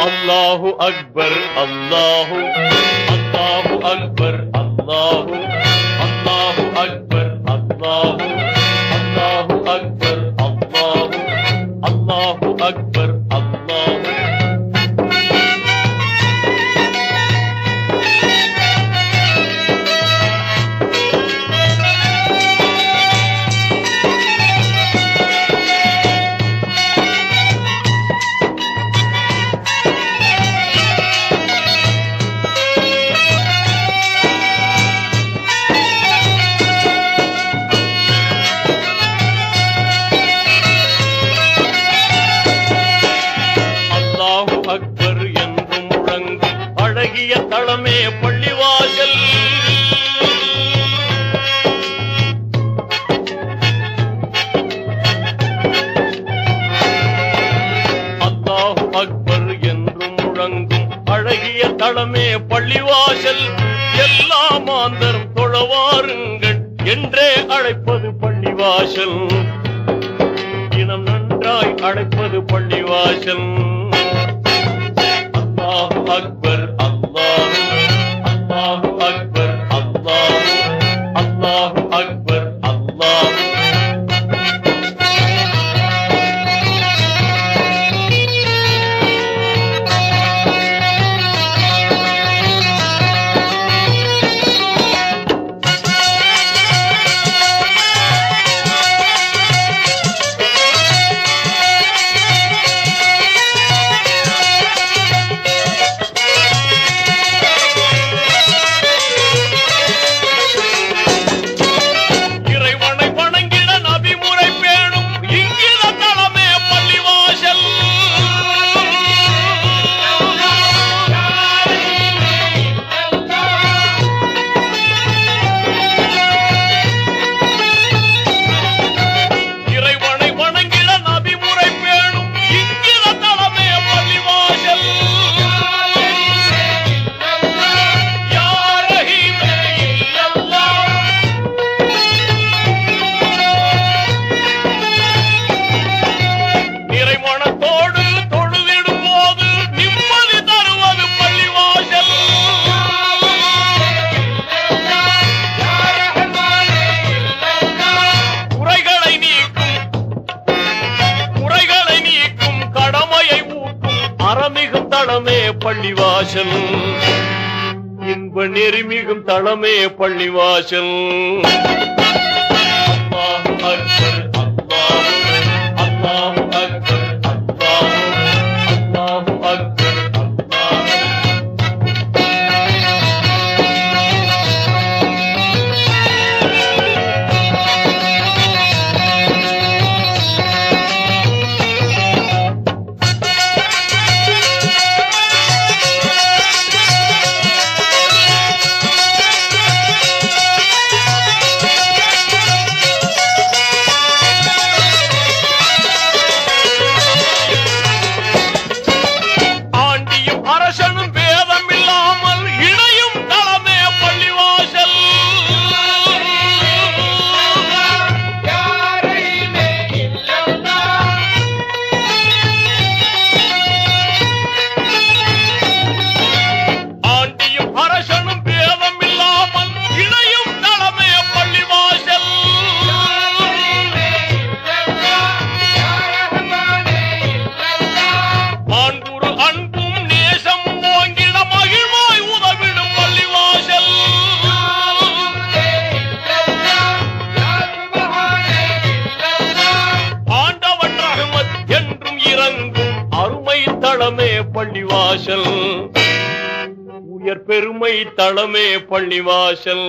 அல்லாஹு அக்பர் அல்லாஹு அல்லாஹு அக்பர் அல்லாஹு அல்லாஹு அக்பர் அல்லாஹு அல்லாஹு அக்பர் அல்லாஹு அல்லாஹு அக்பர் அல்லாஹு. அக்பர் என்றும் முழங்கும் அழகிய தளமே பள்ளிவாசல். அல்லாஹு அக்பர் என்றும் முழங்கும் அழகிய தளமே பள்ளிவாசல். எல்லா மாந்தரும் தொழவாருங்கள் என்றே அழைப்பது பள்ளிவாசல். இனம் நன்றாய் அழைப்பது பள்ளிவாசல். அல்லாஹு அக்பர் அல்லாஹு அல்லாஹு அக்பர் அல்லாஹு அல்லாஹு அக்பர் அல்லாஹு. அறமிகும் தளமே பள்ளிவாசல். இன்ப நெறிமிகும் தளமே பள்ளிவாசல். அல்லாஹு அக்பர் அல்லாஹு அல்லாஹு அக்பர் அல்லாஹு அல்லாஹு அக்பர் அல்லாஹு. அருமை தளமே பள்ளிவாசல். உயர் பெருமை தளமே பள்ளிவாசல்.